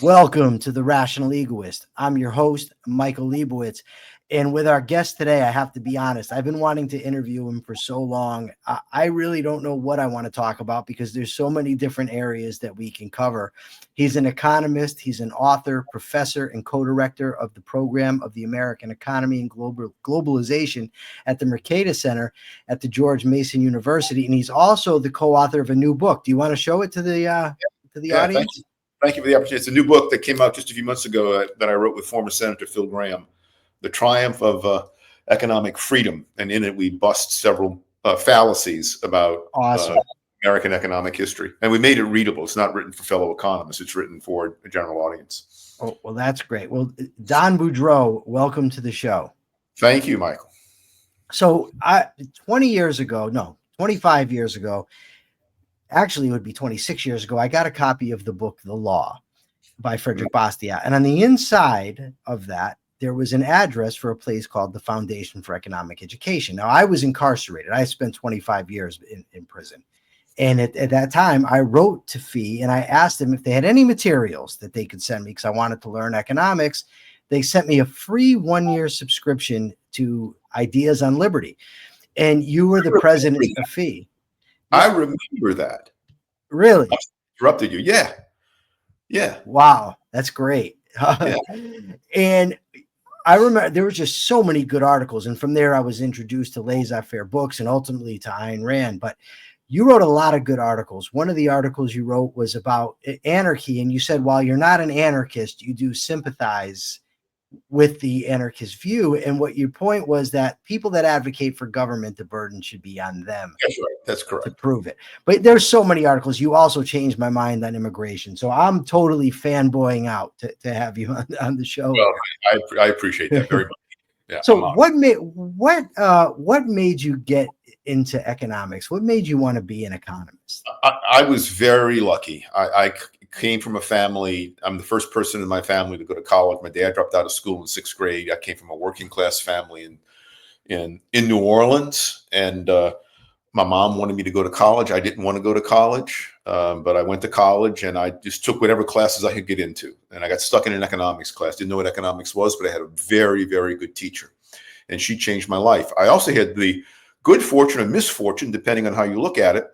Welcome to the Rational Egoist. I'm your host, Michael Liebowitz. And with our guest today, I have to be honest, I've been wanting to interview him for so long. I really don't know what I want to talk about because there's so many different areas that we can cover. He's an economist, he's an author, professor, and co-director of the program of the American Economy and Globalization at the Mercatus Center at the George Mason University. And he's also the co-author of a new book. Do you want to show it to the audience? Thank you for the opportunity. It's a new book that came out just a few months ago that I wrote with former Senator Phil Gramm, The Triumph of Economic Freedom. And in it, we bust several fallacies about American economic history. And we made it readable. It's not written for fellow economists. It's written for a general audience. Oh, well, that's great. Well, Don Boudreaux, welcome to the show. Thank you, Michael. So 25 years ago, actually it would be 26 years ago, I got a copy of the book, The Law by Frederick Bastiat. And on the inside of that, there was an address for a place called the Foundation for Economic Education. Now, I was incarcerated. I spent 25 years in prison. And at that time, I wrote to FEE and I asked them if they had any materials that they could send me because I wanted to learn economics. They sent me a free 1-year subscription to Ideas on Liberty. And you were the president of FEE. I remember that. Really? I interrupted you. Yeah. Wow. That's great. Yeah. And I remember there were just so many good articles. And from there, I was introduced to laissez-faire books and ultimately to Ayn Rand. But you wrote a lot of good articles. One of the articles you wrote was about anarchy. And you said, while you're not an anarchist, you do sympathize with the anarchist view. And what your point was that people that advocate for government, the burden should be on them. That's right. That's correct. To prove it. But there's so many articles. You also changed my mind on immigration. So I'm totally fanboying out to have you on the show. Well, I appreciate that very much. Yeah, so what made you get into economics? What made you want to be an economist? I was very lucky. I came from a family. I'm the first person in my family to go to college. My dad dropped out of school in 6th grade. I came from a working class family in New Orleans, and my mom wanted me to go to college. I didn't want to go to college, but I went to college and I just took whatever classes I could get into. And I got stuck in an economics class. Didn't know what economics was, but I had a very, very good teacher, and she changed my life. I also had the good fortune or misfortune, depending on how you look at it,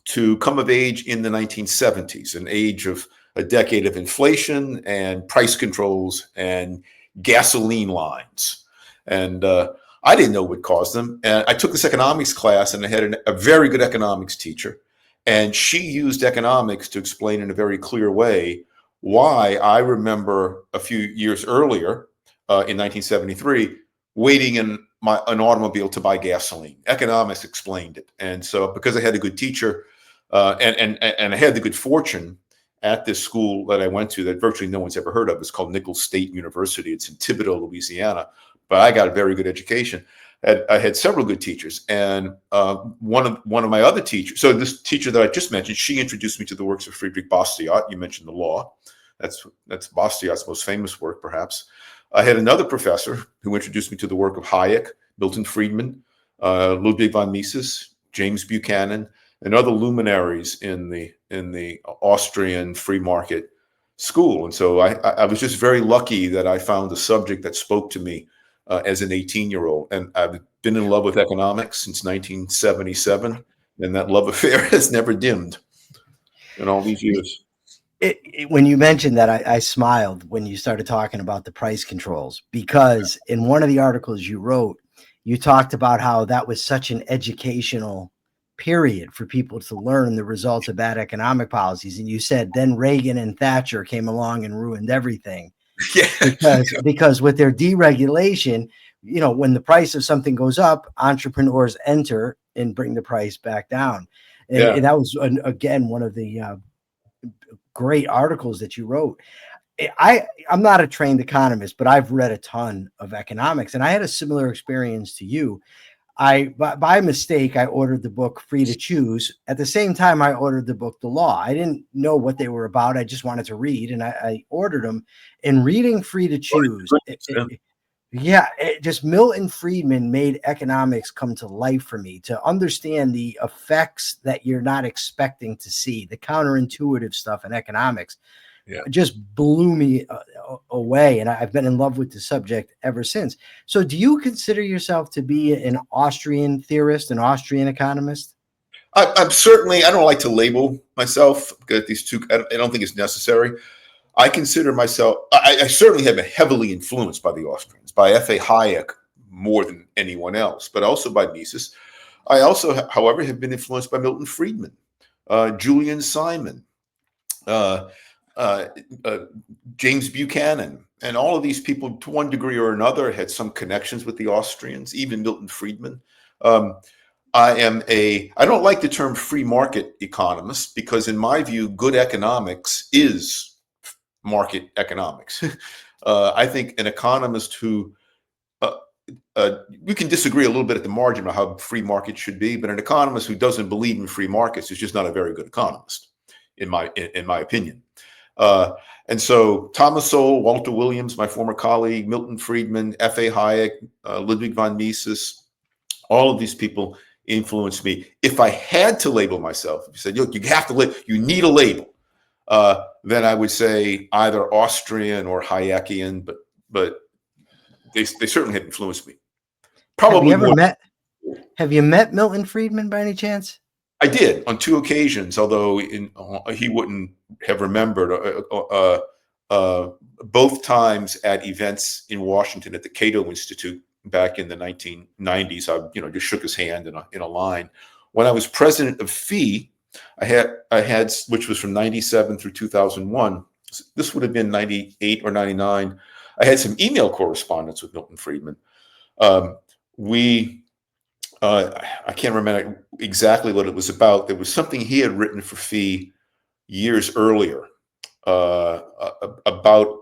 to come of age in the 1970s, an age of a decade of inflation and price controls and gasoline lines. And I didn't know what caused them. And I took this economics class and I had a very good economics teacher. And she used economics to explain in a very clear way why I remember a few years earlier in 1973, waiting in an automobile to buy gasoline. Economics explained it. And so because I had a good teacher and I had the good fortune at this school that I went to that virtually no one's ever heard of, it's called Nichols State University. It's in Thibodaux, Louisiana. But I got a very good education. I had several good teachers, and one of my other teachers. So this teacher that I just mentioned, she introduced me to the works of Frederick Bastiat. You mentioned The Law. That's Bastiat's most famous work, perhaps. I had another professor who introduced me to the work of Hayek, Milton Friedman, Ludwig von Mises, James Buchanan, and other luminaries in the Austrian free market school. And so I was just very lucky that I found a subject that spoke to me as an 18-year-old. And I've been in love with economics since 1977. And that love affair has never dimmed in all these years. When you mentioned that, I smiled when you started talking about the price controls, because in one of the articles you wrote, you talked about how that was such an educational period for people to learn the results of bad economic policies. And you said then Reagan and Thatcher came along and ruined everything. Yeah. Because with their deregulation, when the price of something goes up, entrepreneurs enter and bring the price back down. And that was, again, one of the great articles that you wrote. I'm not a trained economist, but I've read a ton of economics, and I had a similar experience to you. By mistake, I ordered the book Free to Choose. At the same time, I ordered the book The Law. I didn't know what they were about. I just wanted to read, and I ordered them. And reading Free to Choose, just Milton Friedman made economics come to life for me, to understand the effects that you're not expecting to see, the counterintuitive stuff in economics. Yeah. just blew me away. And I've been in love with the subject ever since. So do you consider yourself to be an Austrian theorist, an Austrian economist? I'm certainly, I don't like to label myself because these two, I don't think it's necessary. I consider myself, I certainly have been heavily influenced by the Austrians, by F.A. Hayek more than anyone else, but also by Mises. I also, however, have been influenced by Milton Friedman, Julian Simon, uh, uh, uh, James Buchanan, and all of these people, to one degree or another, had some connections with the Austrians, even Milton Friedman. I don't like the term free market economist because, in my view, good economics is market economics. I think an economist who, we can disagree a little bit at the margin about how free markets should be, but an economist who doesn't believe in free markets is just not a very good economist, in my opinion. And so Thomas Sowell, Walter Williams, my former colleague, Milton Friedman, F.A. Hayek, Ludwig von Mises, all of these people influenced me. If I had to label myself, if you said, look, you have to you need a label, then I would say either Austrian or Hayekian, but they certainly had influenced me. Probably have you met Milton Friedman by any chance? I did on 2 occasions, although he wouldn't have remembered. Both times at events in Washington at the Cato Institute back in the 1990s, I just shook his hand in a line. When I was president of FEE, I had which was from 97 through 2001. This would have been 98 or 99. I had some email correspondence with Milton Friedman. I can't remember exactly what it was about. There was something he had written for FEE years earlier about,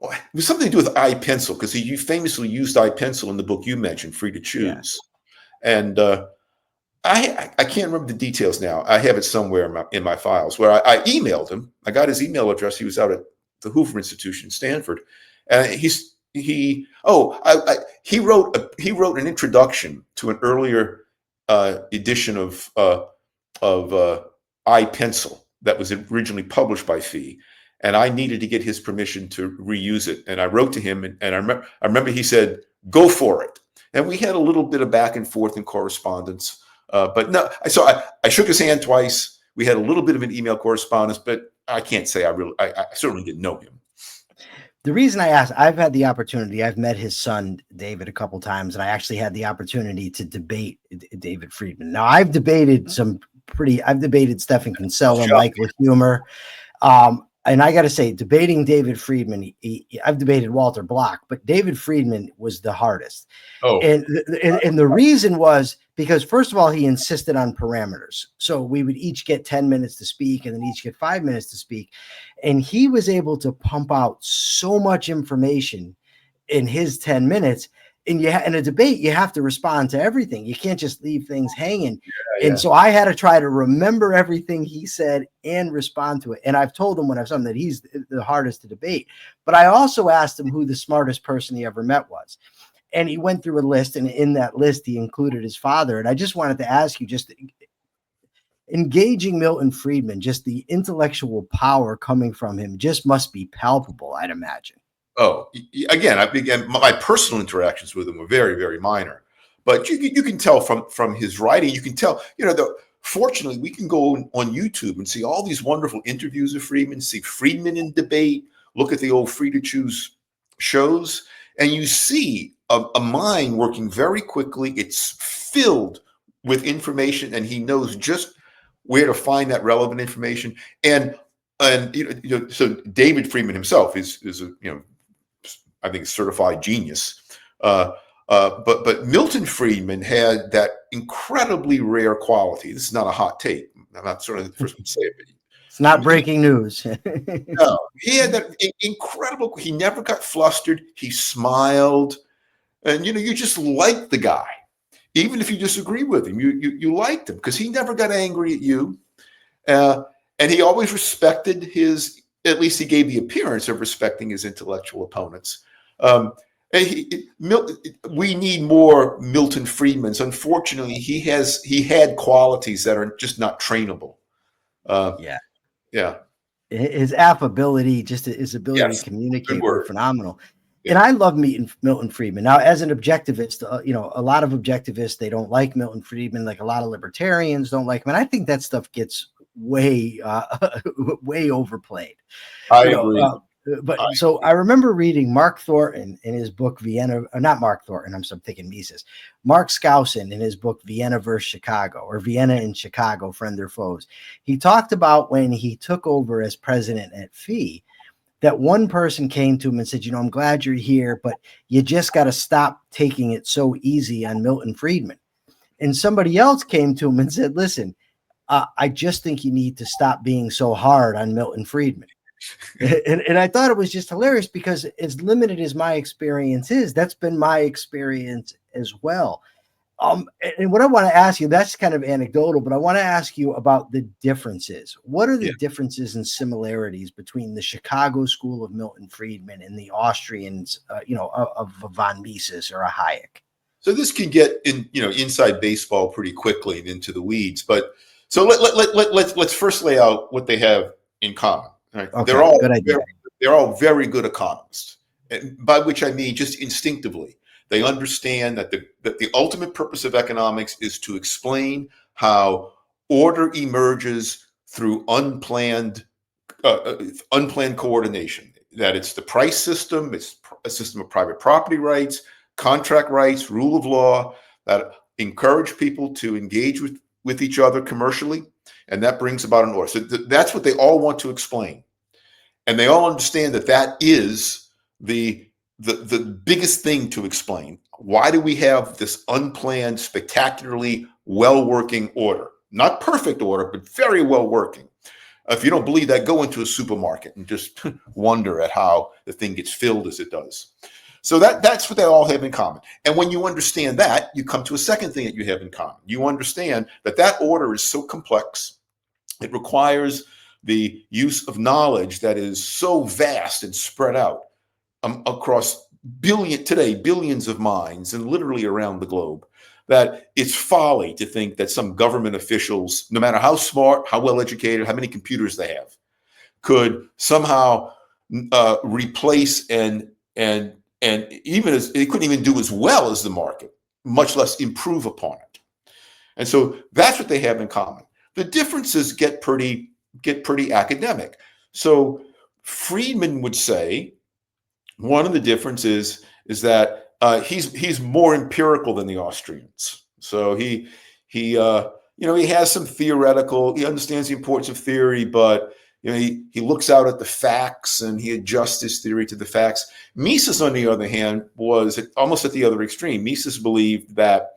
it was something to do with iPencil, because he famously used iPencil in the book you mentioned, Free to Choose. Yeah. And I can't remember the details now. I have it somewhere in my files where I emailed him. I got his email address. He was out at the Hoover Institution in Stanford. And he wrote an introduction to an earlier edition of iPencil that was originally published by FEE, and I needed to get his permission to reuse it. And I wrote to him, and I remember he said, "Go for it." And we had a little bit of back and forth in correspondence, but no. So I shook his hand twice. We had a little bit of an email correspondence, but I can't say I certainly didn't know him. The reason I asked, I've had the opportunity, I've met his son, David, a couple of times, and I actually had the opportunity to debate David Friedman. Now, I've debated Stephen Kinsella, Michael Huemer. And I got to say, debating David Friedman, I've debated Walter Block, but David Friedman was the hardest. Oh. And the reason was because, first of all, he insisted on parameters. So we would each get 10 minutes to speak and then each get 5 minutes to speak. And he was able to pump out so much information in his 10 minutes. And in a debate, you have to respond to everything. You can't just leave things hanging. Yeah. And so I had to try to remember everything he said and respond to it. And I've told him when I've done that he's the hardest to debate. But I also asked him who the smartest person he ever met was. And he went through a list, and in that list, he included his father. And I just wanted to ask you, just engaging Milton Friedman, just the intellectual power coming from him just must be palpable, I'd imagine. Oh, again, my personal interactions with him were very, very minor, but you can tell from his writing. You can tell, fortunately, we can go on YouTube and see all these wonderful interviews of Friedman, see Friedman in debate, look at the old Free to Choose shows, and you see a mind working very quickly. It's filled with information, and he knows just where to find that relevant information. And so David Friedman himself is a I think, certified genius. But Milton Friedman had that incredibly rare quality. This is not a hot take. I'm not sort of the first one to say it. But it's not breaking news. No, he had that incredible. He never got flustered. He smiled, and you just liked the guy, even if you disagree with him. You liked him because he never got angry at you, and he always respected his. At least he gave the appearance of respecting his intellectual opponents. We need more Milton Friedmans. Unfortunately, he had qualities that are just not trainable. Yeah. his affability, just his ability Yes, to good communicate, were word. phenomenal. Yeah. And I love Milton Friedman. Now, as an objectivist, a lot of objectivists, they don't like Milton Friedman. Like a lot of libertarians don't like him. And I think that stuff gets way, way overplayed. I You know, agree. but I so agree. I remember reading Mark Thornton in his book Vienna, or not Mark Thornton. I'm thinking Mises. Mark Skousen in his book Vienna versus Chicago, or Vienna and Chicago, Friend or Foes. He talked about when he took over as president at FEE, that one person came to him and said, I'm glad you're here, but you just got to stop taking it so easy on Milton Friedman. And somebody else came to him and said, listen, I just think you need to stop being so hard on Milton Friedman. And I thought it was just hilarious because as limited as my experience is, that's been my experience as well. And what I want to ask you, that's kind of anecdotal, but I want to ask you about the differences. What are the Yeah. differences and similarities between the Chicago school of Milton Friedman and the Austrians, of von Mises or a Hayek? So this can get inside baseball pretty quickly and into the weeds. But so let's first lay out what they have in common. Right? Okay, good idea. They're all very good economists, and by which I mean just instinctively. They understand that the ultimate purpose of economics is to explain how order emerges through unplanned coordination. That it's the price system, it's a system of private property rights, contract rights, rule of law that encourage people to engage with each other commercially, and that brings about an order. So that's what they all want to explain, and they all understand that is the biggest thing to explain. Why do we have this unplanned, spectacularly well-working order? Not perfect order, but very well working. If you don't believe that, go into a supermarket and just wonder at how the thing gets filled as it does. So that's what they all have in common. And when you understand that, you come to a second thing that you have in common. You understand that order is so complex. It requires the use of knowledge that is so vast and spread out across billions of minds and literally around the globe, that it's folly to think that some government officials, no matter how smart, how well educated, how many computers they have, could somehow replace and even as they couldn't even do as well as the market, much less improve upon it. And so that's what they have in common. The differences get pretty academic. So Friedman would say one of the differences is that he's more empirical than the Austrians. So he has some theoretical. He understands the importance of theory, but he looks out at the facts and he adjusts his theory to the facts. Mises, on the other hand, was almost at the other extreme. Mises believed that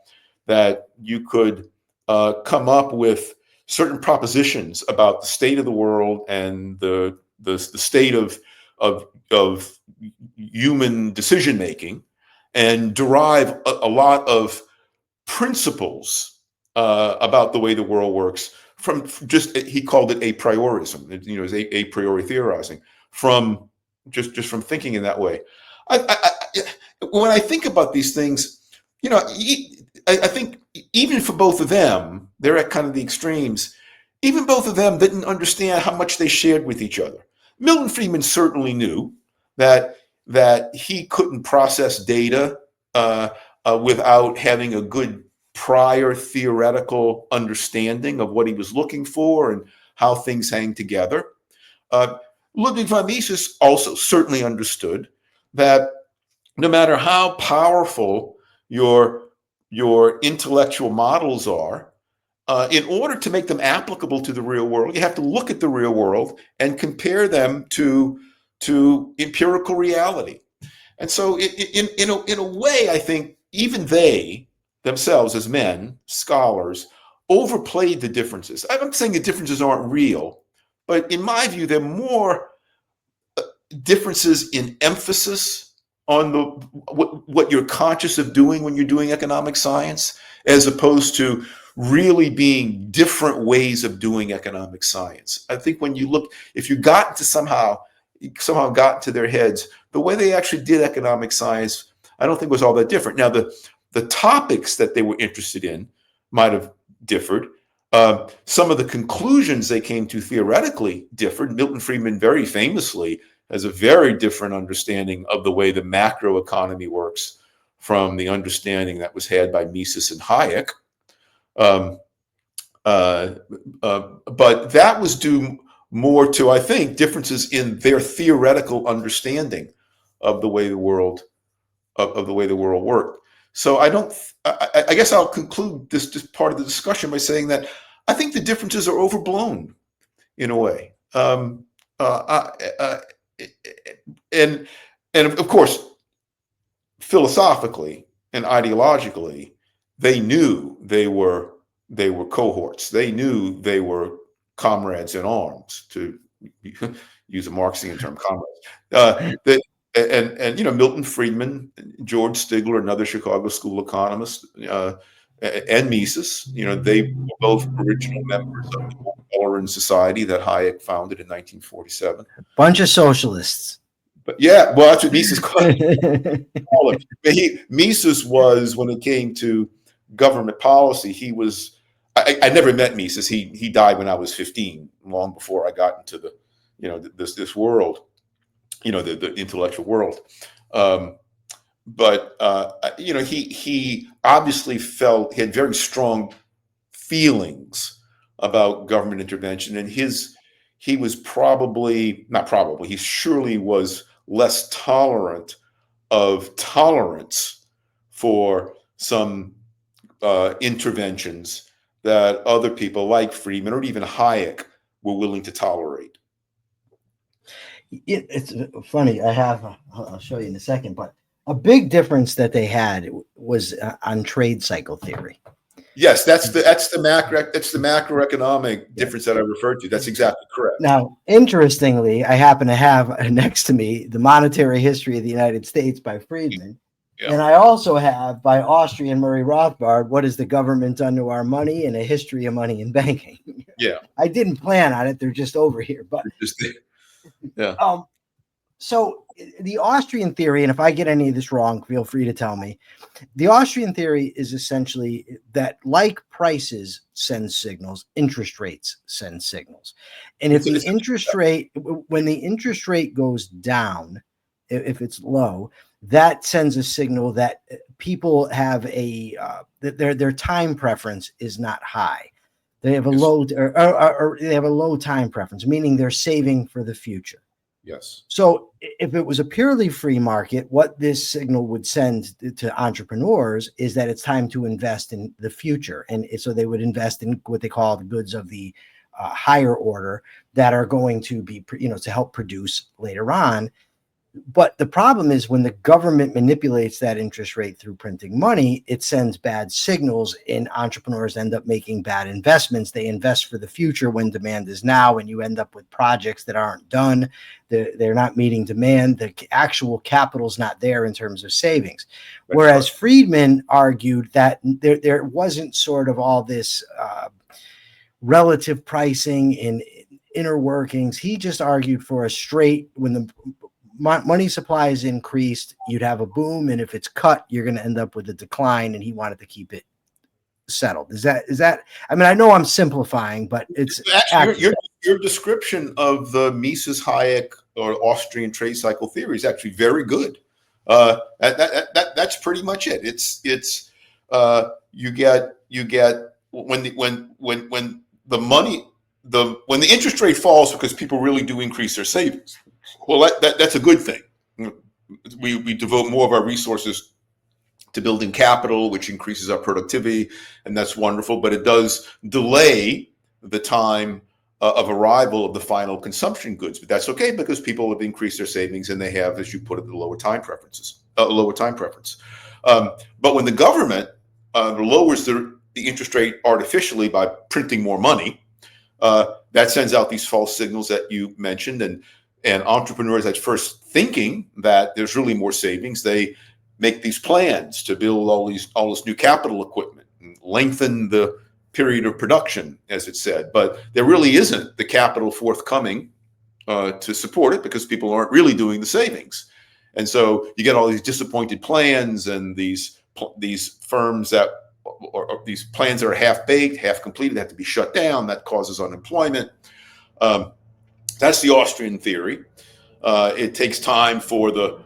you could come up with certain propositions about the state of the world and the state of human decision making, and derive a lot of principles about the way the world works from just, he called it a priorism, as a priori theorizing, from just from thinking in that way. When I think about these things, I think even for both of them, they're at kind of the extremes. Even both of them didn't understand how much they shared with each other. Milton Friedman certainly knew that he couldn't process data without having a good prior theoretical understanding of what he was looking for and how things hang together. Ludwig von Mises also certainly understood that no matter how powerful your intellectual models are, in order to make them applicable to the real world, you have to look at the real world and compare them to empirical reality. And so in a way, I think even they themselves as men, scholars, overplayed the differences. I'm not saying the differences aren't real, but in my view, they're more differences in emphasis on what you're conscious of doing when you're doing economic science, as opposed to really being different ways of doing economic science. I think when you look, if you got to somehow got into their heads, the way they actually did economic science, I don't think was all that different. Now, the topics that they were interested in might have differed, Some of the conclusions they came to theoretically differed. Milton Friedman very famously has a very different understanding of the way the macroeconomy works from the understanding that was had by Mises and Hayek. But that was due more to, I think, differences in their theoretical understanding of the way the world worked. So I guess I'll conclude this part of the discussion by saying that I think the differences are overblown in a way. And of course, philosophically and ideologically, they knew they were cohorts. They knew they were comrades in arms, to use a Marxian term, comrades. And Milton Friedman, George Stigler, another Chicago School economist, and Mises, they were both original members of the Tolerance Society that Hayek founded in 1947. Bunch of socialists. But yeah, well, that's what Mises called it. Mises was, when it came to government policy, he was. I never met Mises. He died when I was 15, long before I got into the this world, the intellectual world. But he obviously he had very strong feelings about government intervention, and he was he surely was less tolerant of tolerance for some interventions that other people like Friedman or even Hayek were willing to tolerate. It's funny. I'll show you in a second, but a big difference that they had was on trade cycle theory. Yes, that's the macroeconomic difference that I referred to. That's exactly correct. Now, interestingly, I happen to have next to me The Monetary History of the United States by Friedman. Yeah. And I also have by Austrian Murray Rothbard, What Has the Government Done to Our Money and a History of Money and Banking. Yeah. I didn't plan on it. They're just over here. But yeah. So the Austrian theory, and if I get any of this wrong, feel free to tell me. The Austrian theory is essentially that, like prices send signals, interest rates send signals. And if the interest rate, when the interest rate goes down, if it's low, that sends a signal that people have that their time preference is not high. They have a low or they have a low time preference, meaning they're saving for the future. Yes. So if it was a purely free market, what this signal would send to entrepreneurs is that it's time to invest in the future. And so they would invest in what they call the goods of the higher order that are going to be, to help produce later on. But the problem is when the government manipulates that interest rate through printing money, it sends bad signals and entrepreneurs end up making bad investments. They invest for the future when demand is now, and you end up with projects that aren't done. They're not meeting demand. The actual capital is not there in terms of savings. That's Whereas right. Friedman argued that there wasn't sort of all this relative pricing and inner workings. He just argued for a straight, when the money supply is increased, you'd have a boom, and if it's cut, you're going to end up with a decline. And he wanted to keep it settled. Is that? I mean, I know I'm simplifying, but it's actually your description of the Mises, Hayek, or Austrian trade cycle theory is actually very good. That's pretty much it. It's you get when the interest rate falls because people really do increase their savings. Well, that's a good thing. We devote more of our resources to building capital, which increases our productivity, and that's wonderful. But it does delay the time of arrival of the final consumption goods. But that's okay because people have increased their savings and they have, as you put it, the lower time preference. But when the government lowers the interest rate artificially by printing more money, that sends out these false signals that you mentioned, and entrepreneurs at first thinking that there's really more savings, they make these plans to build all this new capital equipment and lengthen the period of production, as it said. But there really isn't the capital forthcoming to support it because people aren't really doing the savings. And so you get all these disappointed plans and these firms that or these plans that are half-baked, half-completed, have to be shut down. That causes unemployment. That's the Austrian theory. It takes time for the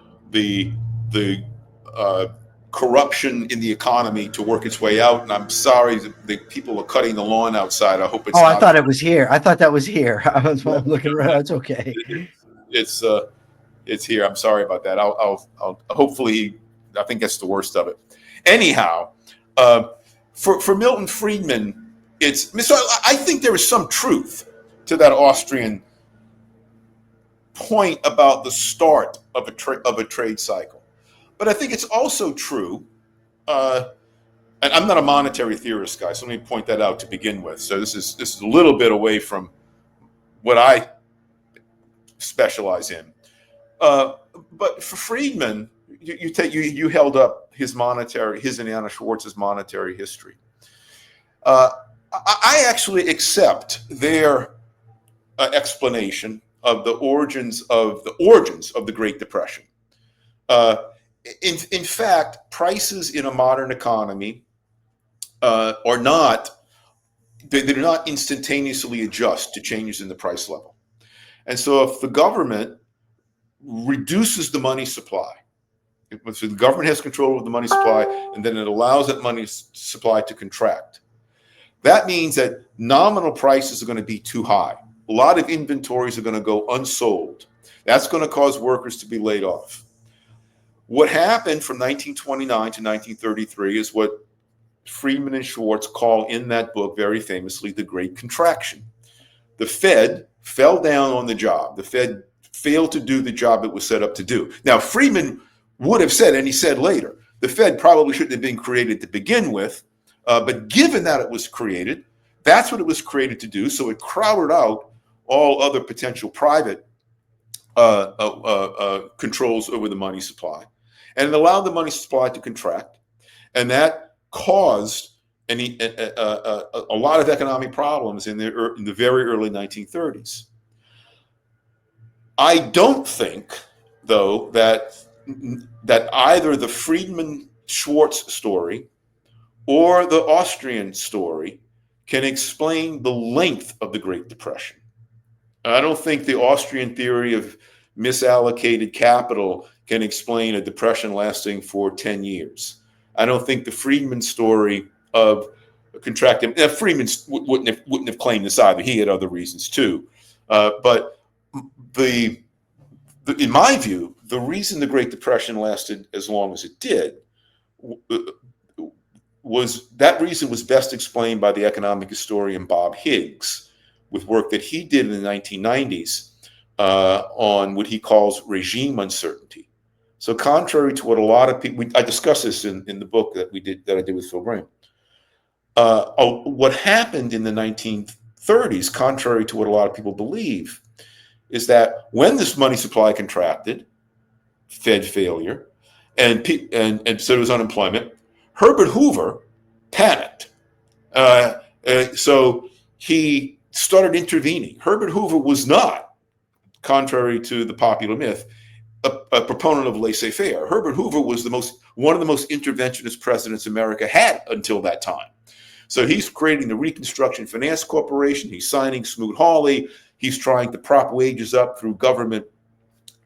corruption in the economy to work its way out. And I'm sorry, the people are cutting the lawn outside. I hope it's not. I thought it was here. I thought that was here. I was looking around. It's okay. It's here. I'm sorry about that. I'll hopefully, I think that's the worst of it. Anyhow, for Milton Friedman, so I think there is some truth to that Austrian point about the start of a trade cycle. But I think it's also true, and I'm not a monetary theorist, guy, so let me point that out to begin with. So this is a little bit away from what I specialize in. But for Friedman, you held up his and Anna Schwartz's monetary history. I actually accept their explanation of the origins of the Great Depression. In fact, prices in a modern economy do not instantaneously adjust to changes in the price level. And so if the government reduces the money supply, so the government has control of the money supply, and then it allows that money supply to contract, that means that nominal prices are going to be too high. A lot of inventories are going to go unsold. That's going to cause workers to be laid off. What happened from 1929 to 1933 is what Friedman and Schwartz call in that book very famously the Great Contraction. The Fed fell down on the job. The Fed failed to do the job it was set up to do. Now, Friedman would have said, and he said later, the Fed probably shouldn't have been created to begin with, but given that it was created, that's what it was created to do. So it crowded out all other potential private controls over the money supply. And it allowed the money supply to contract. And that caused a lot of economic problems in the very early 1930s. I don't think, though, that either the Friedman-Schwartz story or the Austrian story can explain the length of the Great Depression. I don't think the Austrian theory of misallocated capital can explain a depression lasting for 10 years. I don't think the Friedman story of contracting, Friedman wouldn't have claimed this either. He had other reasons too. But in my view, the reason the Great Depression lasted as long as it did was best explained by the economic historian Bob Higgs, with work that he did in the 1990s on what he calls regime uncertainty. So contrary to what a lot of people, I discussed this in the book that I did with Phil Gramm. What happened in the 1930s, contrary to what a lot of people believe, is that when this money supply contracted, Fed failure, and so there was unemployment, Herbert Hoover panicked. So he started intervening. Herbert Hoover was not, contrary to the popular myth, a proponent of laissez-faire. Herbert Hoover was one of the most interventionist presidents America had until that time. So he's creating the Reconstruction Finance Corporation. He's signing Smoot-Hawley. He's trying to prop wages up through government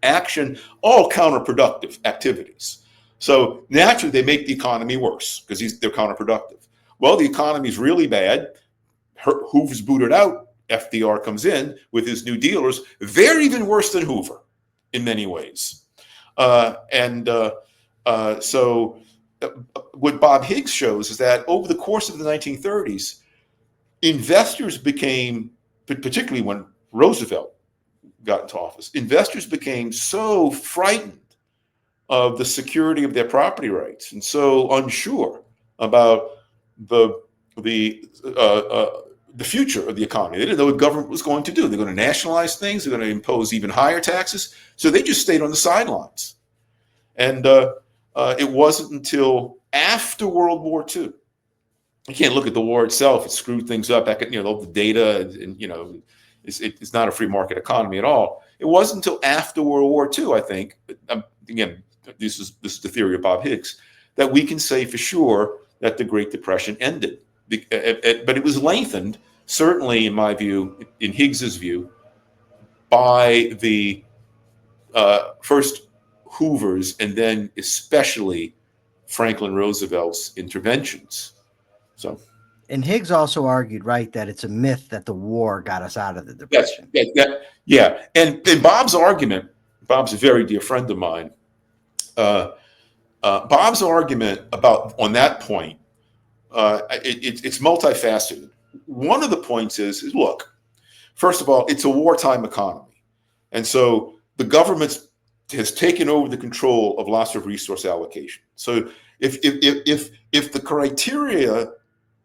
action, all counterproductive activities. So naturally, they make the economy worse because they're counterproductive. Well, the economy is really bad. Hoover's booted out. FDR comes in with his New Dealers. They're even worse than Hoover in many ways. So what Bob Higgs shows is that over the course of the 1930s, investors became, particularly when Roosevelt got into office, investors became so frightened of the security of their property rights and so unsure about the future of the economy. They didn't know what government was going to do. They're going to nationalize things. They're going to impose even higher taxes. So they just stayed on the sidelines. And it wasn't until after World War II. You can't look at the war itself. It screwed things up. The data, and it's not a free market economy at all. It wasn't until after World War II, I think. Again, this is the theory of Bob Higgs, that we can say for sure that the Great Depression ended. But it was lengthened, certainly in my view, in Higgs's view, by the first Hoover's and then especially Franklin Roosevelt's interventions. So, and Higgs also argued, right, that it's a myth that the war got us out of the yes, Depression. yeah. And Bob's argument, Bob's a very dear friend of mine. Bob's argument about on that point, it's multifaceted. One of the points is look, first of all, it's a wartime economy, and so the government has taken over the control of lots of resource allocation. So if the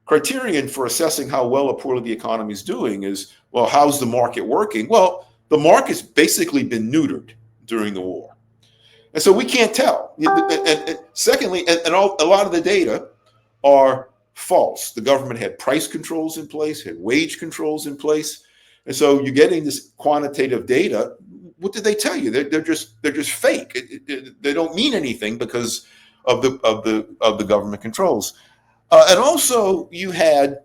criterion for assessing how well or poorly the economy is doing is, well, how's the market working? Well, the market's basically been neutered during the war. And so we can't tell. And secondly, a lot of the data are false. The government had price controls in place, had wage controls in place. And so you're getting this quantitative data. What did they tell you? They're just fake. They don't mean anything because of the government controls. And also you had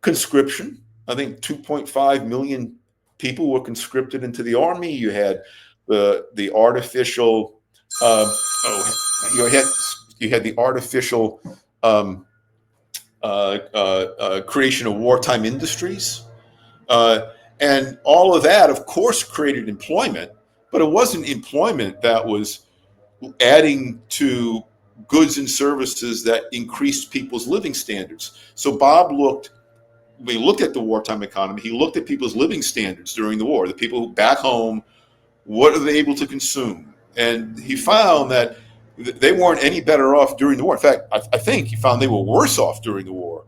conscription. I think 2.5 million people were conscripted into the army. You had the artificial you had the artificial creation of wartime industries, and all of that, of course, created employment, but it wasn't employment that was adding to goods and services that increased people's living standards. So Bob looked at the wartime economy. He looked at people's living standards during the war, the people back home. What are they able to consume? And he found that they weren't any better off during the war. In fact, I think he found they were worse off during the war,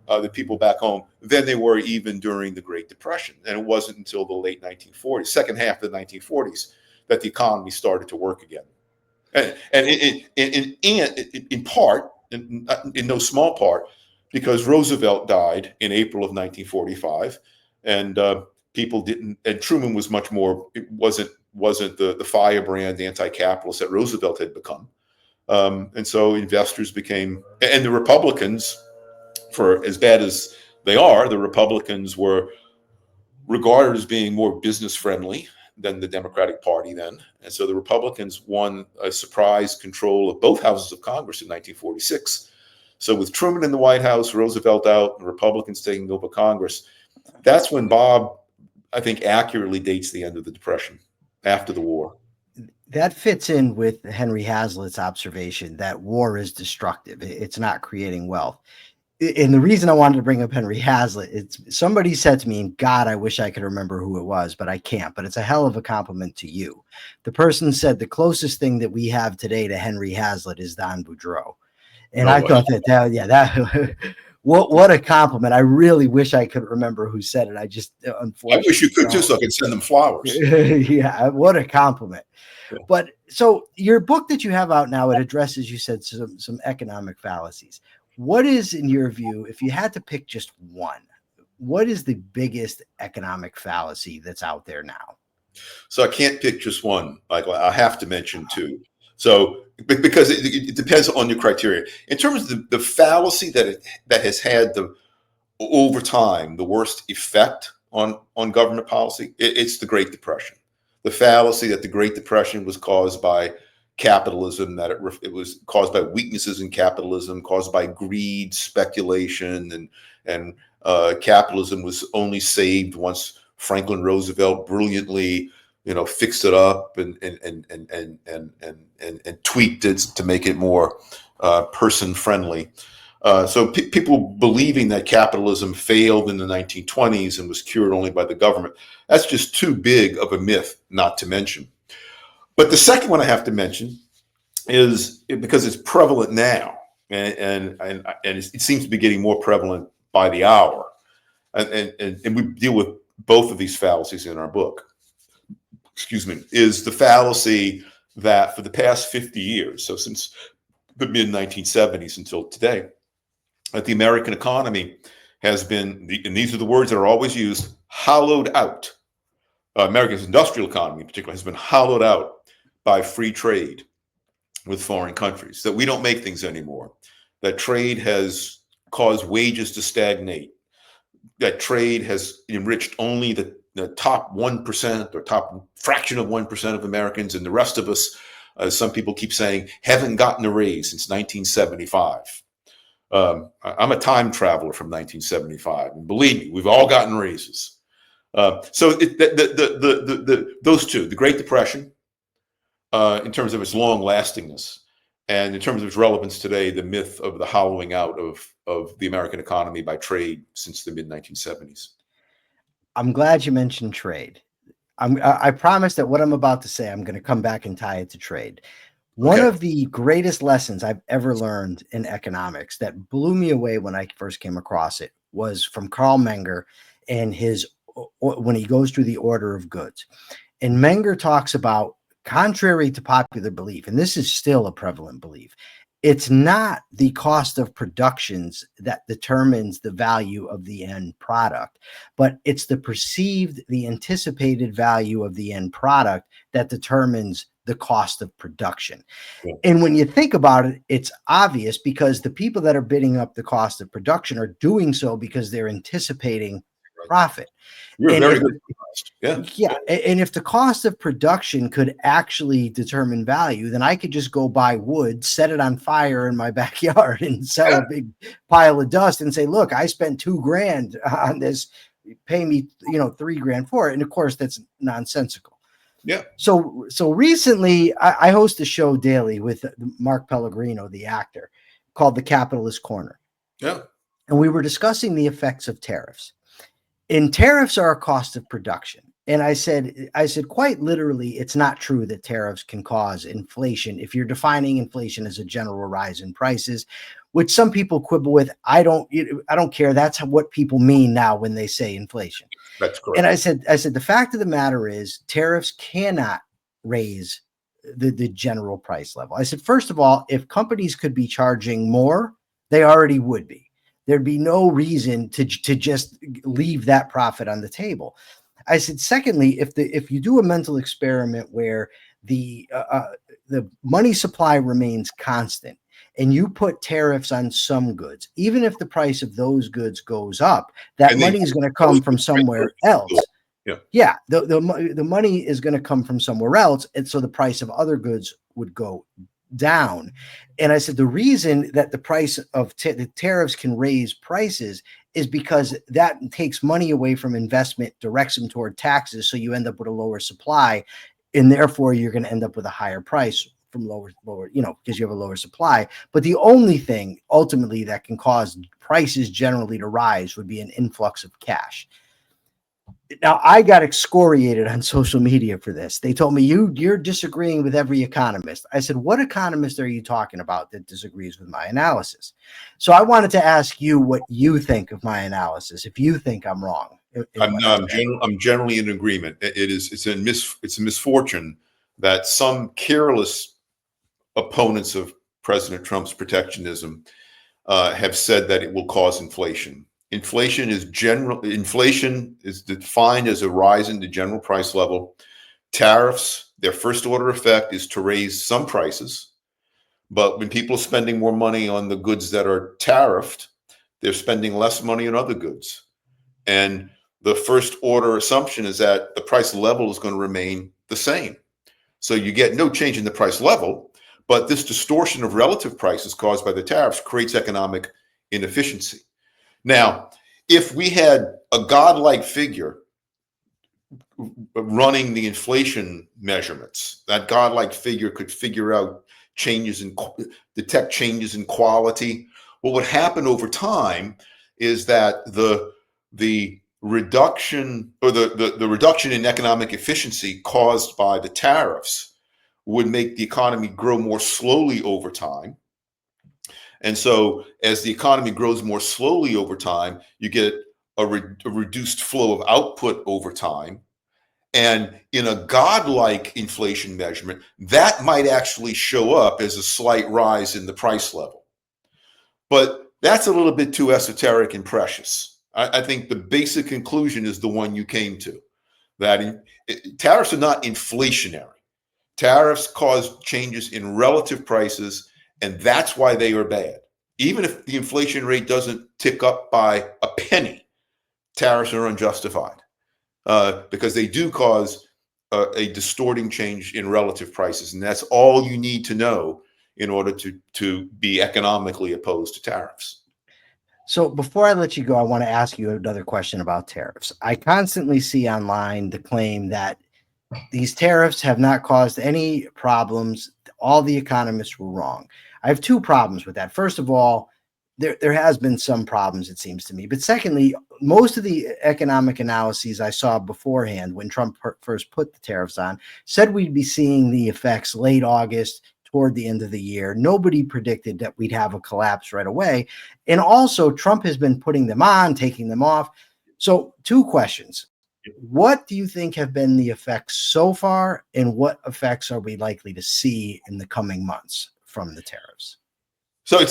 the people back home, than they were even during the Great Depression. And it wasn't until the late 1940s, second half of the 1940s, that the economy started to work again. And in part, in no small part, because Roosevelt died in April of 1945, and people didn't, and Truman was much more, it wasn't the firebrand anti-capitalist that Roosevelt had become. And so investors became, and the Republicans, for as bad as they are, the Republicans were regarded as being more business friendly than the Democratic Party then. And so the Republicans won a surprise control of both houses of Congress in 1946. So with Truman in the White House, Roosevelt out, and Republicans taking over Congress, that's when Bob, I think, accurately dates the end of the Depression, after the war. That fits in with Henry Hazlitt's observation that war is destructive. It's not creating wealth. And the reason I wanted to bring up Henry Hazlitt, it's somebody said to me, and God, I wish I could remember who it was, but I can't. But it's a hell of a compliment to you. The person said the closest thing that we have today to Henry Hazlitt is Don Boudreaux. And I thought that what a compliment. I really wish I could remember who said it. I just, unfortunately, I wish you could too, so I could send them flowers. Yeah, what a compliment. Yeah. But so your book that you have out now, it addresses, you said, some economic fallacies. What is, in your view, if you had to pick just one, what is the biggest economic fallacy that's out there now? So I can't pick just one, Michael. I have to mention two. So because it depends on your criteria. In terms of the fallacy that has had over time the worst effect on government policy, it's the Great Depression. The fallacy that the Great Depression was caused by capitalism, that it was caused by weaknesses in capitalism, caused by greed, speculation, and capitalism was only saved once Franklin Roosevelt brilliantly, fixed it up and tweaked it to make it more person friendly. So people believing that capitalism failed in the 1920s and was cured only by the government, that's just too big of a myth not to mention. But the second one I have to mention is because it's prevalent now, and it seems to be getting more prevalent by the hour, and we deal with both of these fallacies in our book. Excuse me, is the fallacy that for the past 50 years, so since the mid 1970s until today, that the American economy has been, and these are the words that are always used, hollowed out. America's industrial economy in particular has been hollowed out by free trade with foreign countries, that we don't make things anymore, that trade has caused wages to stagnate, that trade has enriched only the top 1% or top fraction of 1% of Americans, and the rest of us, as some people keep saying, haven't gotten a raise since 1975. I'm a time traveler from 1975, and believe me, we've all gotten raises. So those two, the Great Depression, in terms of its long lastingness, and in terms of its relevance today, the myth of the hollowing out of the American economy by trade since the mid-1970s. I'm glad you mentioned trade. I promise that what I'm about to say, I'm going to come back and tie it to trade. One of the greatest lessons I've ever learned in economics that blew me away when I first came across it was from Carl Menger and when he goes through the order of goods. And Menger talks about, contrary to popular belief, and this is still a prevalent belief, it's not the cost of productions that determines the value of the end product, but it's the anticipated value of the end product that determines the cost of production. Yeah. And when you think about it, it's obvious, because the people that are bidding up the cost of production are doing so because they're anticipating profit. You're very good. Yeah. And if the cost of production could actually determine value, then I could just go buy wood, set it on fire in my backyard, and sell a big pile of dust and say, look, I spent $2,000 on this, pay me, $3,000 for it. And of course, that's nonsensical. Yeah. So recently I host a show daily with Mark Pellegrino, the actor, called The Capitalist Corner. Yeah. And we were discussing the effects of tariffs. And tariffs are a cost of production. And I said, quite literally, it's not true that tariffs can cause inflation if you're defining inflation as a general rise in prices, which some people quibble with. I don't care. That's what people mean now when they say inflation. That's correct. And I said, the fact of the matter is tariffs cannot raise the general price level. I said, first of all, if companies could be charging more, they already would be. There'd be no reason to just leave that profit on the table. I said, secondly, if you do a mental experiment where the money supply remains constant and you put tariffs on some goods, even if the price of those goods goes up, that money is going to come from somewhere else. Yeah, the money is going to come from somewhere else, and so the price of other goods would go down. And I said, the reason that the price of the tariffs can raise prices is because that takes money away from investment, directs them toward taxes. So you end up with a lower supply, and therefore you're going to end up with a higher price from lower, because you have a lower supply. But the only thing ultimately that can cause prices generally to rise would be an influx of cash. Now, I got excoriated on social media for this. They told me, you're disagreeing with every economist. I said, what economist are you talking about that disagrees with my analysis? So I wanted to ask you what you think of my analysis, if you think I'm wrong. I'm generally in agreement. It's a misfortune that some careless opponents of President Trump's protectionism have said that it will cause inflation. Inflation is defined as a rise in the general price level. Tariffs, their first order effect is to raise some prices. But when people are spending more money on the goods that are tariffed, they're spending less money on other goods. And the first order assumption is that the price level is going to remain the same. So you get no change in the price level, but this distortion of relative prices caused by the tariffs creates economic inefficiency. Now, if we had a godlike figure running the inflation measurements, that godlike figure could figure out detect changes in quality. What would happen over time is that the reduction in economic efficiency caused by the tariffs would make the economy grow more slowly over time. And so as the economy grows more slowly over time, you get a reduced flow of output over time. And in a godlike inflation measurement, that might actually show up as a slight rise in the price level. But that's a little bit too esoteric and precious. I think the basic conclusion is the one you came to, that tariffs are not inflationary. Tariffs cause changes in relative prices, and that's why they are bad. even if the inflation rate doesn't tick up by a penny, tariffs are unjustified because they do cause a distorting change in relative prices. And that's all you need to know in order to be economically opposed to tariffs. So before I let you go, I want to ask you another question about tariffs. I constantly see online the claim that these tariffs have not caused any problems. All the economists were wrong. I have two problems with that. First of all, there has been some problems, it seems to me. But secondly, most of the economic analyses I saw beforehand when Trump first put the tariffs on said we'd be seeing the effects late August, toward the end of the year. Nobody predicted that we'd have a collapse right away. And also, Trump has been putting them on, taking them off. So, two questions. What do you think have been the effects so far, and what effects are we likely to see in the coming months from the tariffs? So you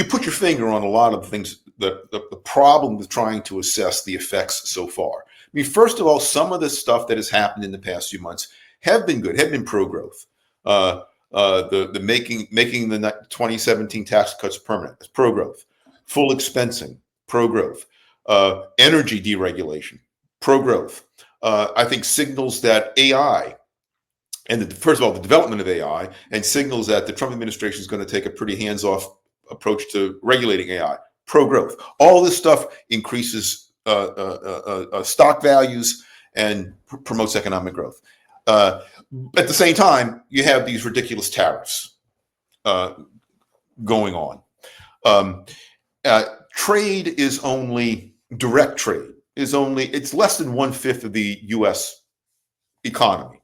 put your finger on a lot of things. The problem with trying to assess the effects so far. I mean, first of all, some of the stuff that has happened in the past few months have been good, have been pro-growth. The making the 2017 tax cuts permanent, that's pro-growth. Full expensing, pro-growth. Energy deregulation, pro-growth. I think signals that AI, and first of all, the development of AI, and signals that the Trump administration is going to take a pretty hands-off approach to regulating AI, pro-growth. All this stuff increases stock values and promotes economic growth. At the same time, you have these ridiculous tariffs going on. Trade is only, direct trade is only, it's less than 1/5 of the U.S. economy.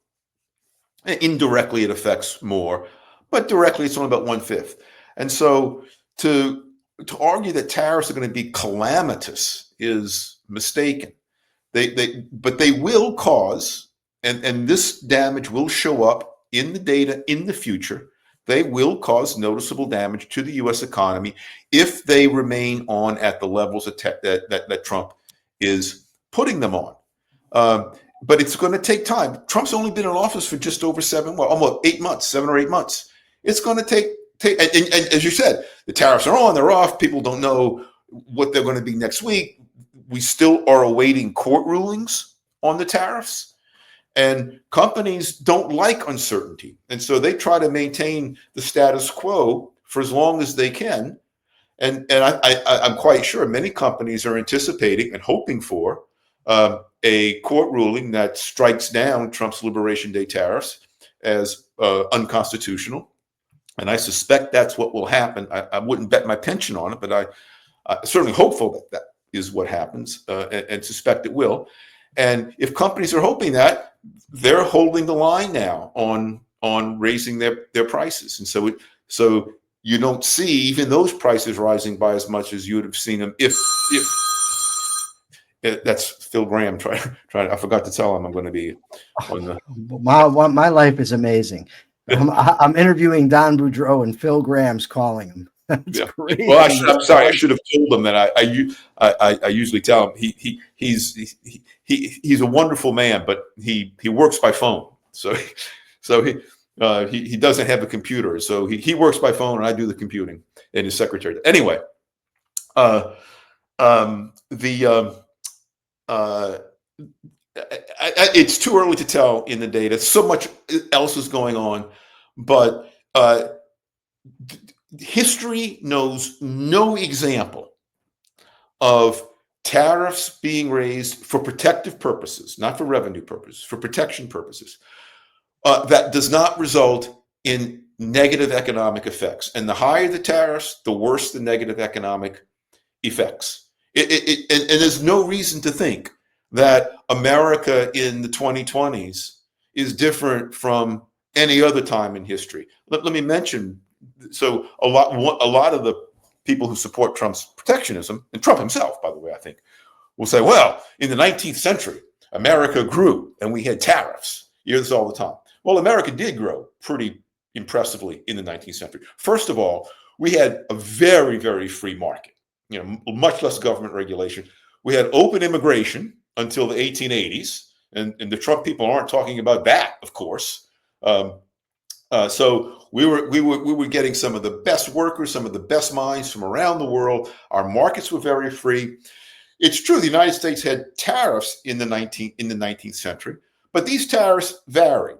Indirectly, it affects more, but directly, it's only about 1/5. And so to argue that tariffs are going to be calamitous is mistaken. But they will cause, and this damage will show up in the data in the future. They will cause noticeable damage to the U.S. economy if they remain on at the levels that Trump is putting them on. But it's going to take time. Trump's only been in office for just over almost 8 months, 7 or 8 months. It's going to take and as you said, the tariffs are on, they're off. People don't know what they're going to be next week. We still are awaiting court rulings on the tariffs. And companies don't like uncertainty. And so they try to maintain the status quo for as long as they can. And I'm quite sure many companies are anticipating and hoping for a court ruling that strikes down Trump's Liberation Day tariffs as unconstitutional. And I suspect that's what will happen. I wouldn't bet my pension on it, but I'm certainly hopeful that is what happens and suspect it will. And if companies are hoping that, they're holding the line now on raising their prices. And so you don't see even those prices rising by as much as you would have seen them if that's Phil Gramm trying. I forgot to tell him I'm going to be on the. My life is amazing. I'm interviewing Don Boudreaux and Phil Gramm's calling him. That's crazy. Well, I'm sorry. I should have told him that. I usually tell him he's a wonderful man, but he works by phone. So he doesn't have a computer. So he works by phone, and I do the computing and his secretary. Anyway, it's too early to tell in the data. So much else is going on, but history knows no example of tariffs being raised for protective purposes, not for revenue purposes, for protection purposes, that does not result in negative economic effects. And the higher the tariffs, the worse the negative economic effects. And there's no reason to think that America in the 2020s is different from any other time in history. Let me mention, so a lot of the people who support Trump's protectionism, and Trump himself, by the way, I think, will say, well, in the 19th century, America grew and we had tariffs. You hear this all the time. Well, America did grow pretty impressively in the 19th century. First of all, we had a very, very free market, much less government regulation. We had open immigration until the 1880s, and the Trump people aren't talking about that, of course. So we were getting some of the best workers, some of the best minds from around the world. Our markets were very free. It's true the United States had tariffs in the 19th century, but these tariffs varied.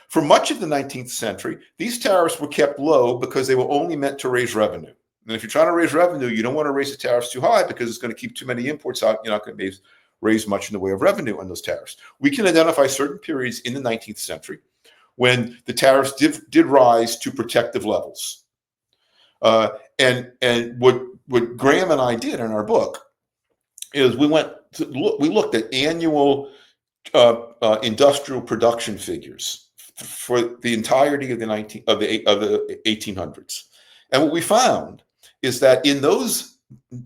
For much of the 19th century, these tariffs were kept low because they were only meant to raise revenue. And if you're trying to raise revenue, you don't want to raise the tariffs too high because it's going to keep too many imports out. You're not going to raise much in the way of revenue on those tariffs. We can identify certain periods in the 19th century when the tariffs did rise to protective levels. And what Gramm and I did in our book is we looked at annual industrial production figures for the entirety of the 1800s. And what we found is that in those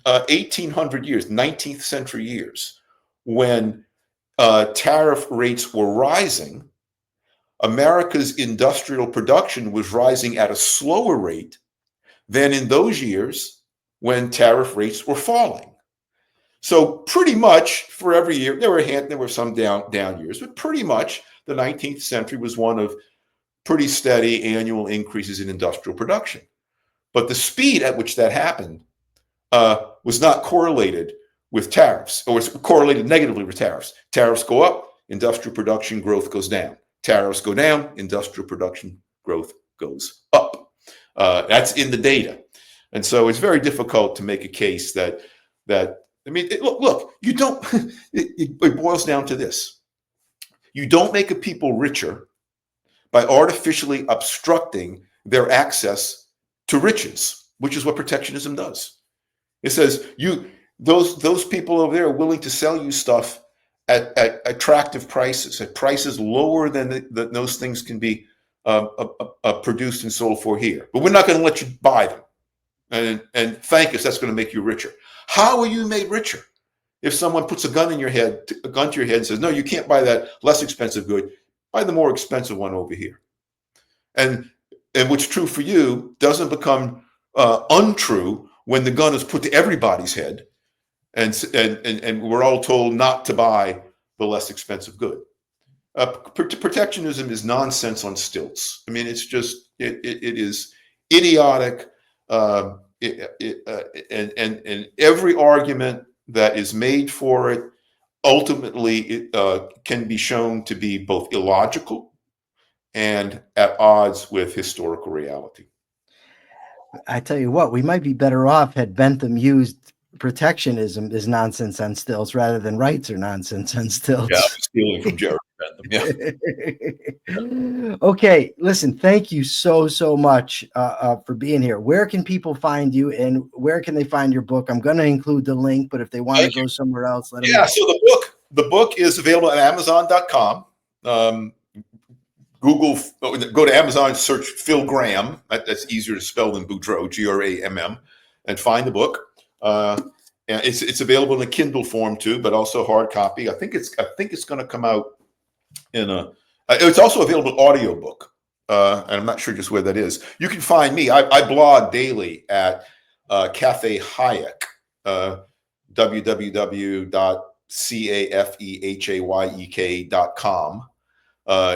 1800 years, 19th century years, when tariff rates were rising, America's industrial production was rising at a slower rate than in those years when tariff rates were falling. So pretty much for every year, there were some down years, but pretty much the 19th century was one of pretty steady annual increases in industrial production. But the speed at which that happened was not correlated with tariffs, or was correlated negatively with tariffs. Tariffs go up, industrial production growth goes down. Tariffs go down, industrial production growth goes up. That's in the data. And so it's very difficult to make a case that I mean, look, you don't, it boils down to this. You don't make a people richer by artificially obstructing their access to riches, which is what protectionism does. It says those people over there are willing to sell you stuff at attractive prices, at prices lower than those things can be produced and sold for here. But we're not going to let you buy them. And thank us, that's going to make you richer. How are you made richer? If someone puts a gun to your head and says, no, you can't buy that less expensive good, buy the more expensive one over here. And what's true for you doesn't become untrue when the gun is put to everybody's head and we're all told not to buy the less expensive good. Protectionism is nonsense on stilts. I mean, it's just, it is idiotic. And every argument that is made for it ultimately can be shown to be both illogical and at odds with historical reality. I tell you what, we might be better off had Bentham used protectionism as nonsense on stilts rather than rights are nonsense on stilts. Yeah, I'm stealing from Jerry Bentham. Yeah. Okay, listen, thank you so much for being here. Where can people find you, and where can they find your book? I'm going to include the link, but if they want to go somewhere else, let them know. So the book is available at Amazon.com. Go to Amazon, search Phil Gramm. That's easier to spell than Boudreaux, Gramm, and find the book. And it's available in a Kindle form too, but also hard copy. I think it's going to come out in a. It's also available audiobook, and I'm not sure just where that is. You can find me. I blog daily at Cafe Hayek, www.cafehayek.com.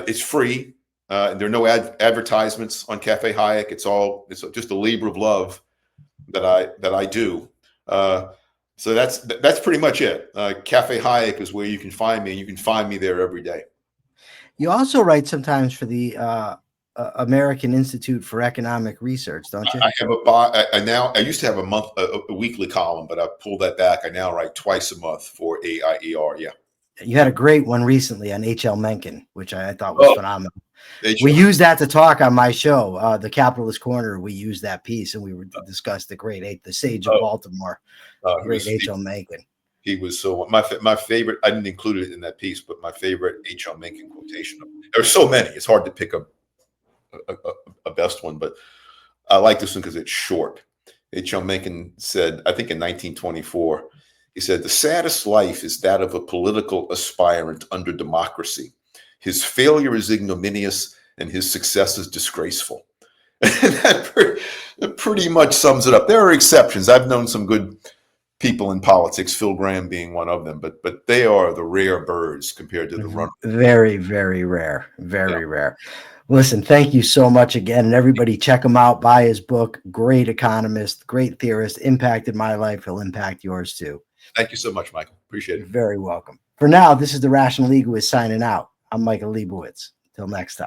It's free. There are no advertisements on Cafe Hayek. It's just a labor of love that I do. So that's pretty much it. Cafe Hayek is where you can find me, and you can find me there every day. You also write sometimes for the American Institute for Economic Research, don't you? I have I used to have a weekly column, but I pulled that back. I now write twice a month for AIER. Yeah. You had a great one recently on H.L. Mencken, which I thought was phenomenal. We used that to talk on my show, The Capitalist Corner. We used that piece, and we discussed the Sage of Baltimore, great H.L. Mencken. He was so my favorite. I didn't include it in that piece, but my favorite H.L. Mencken quotation. There are so many; it's hard to pick a best one, but I like this one because it's short. H.L. Mencken said, I think in 1924. He said, "The saddest life is that of a political aspirant under democracy. His failure is ignominious and his success is disgraceful." And that pretty much sums it up. There are exceptions. I've known some good people in politics, Phil Gramm being one of them, but they are the rare birds compared to the run. Very, very rare. Very Yeah. rare. Listen, thank you so much again. And everybody check him out, buy his book. Great economist, great theorist, impacted my life. He'll impact yours too. Thank you so much, Michael. Appreciate it. You're very welcome. For now, this is the Rational Egoist signing out. I'm Michael Liebowitz. Till next time.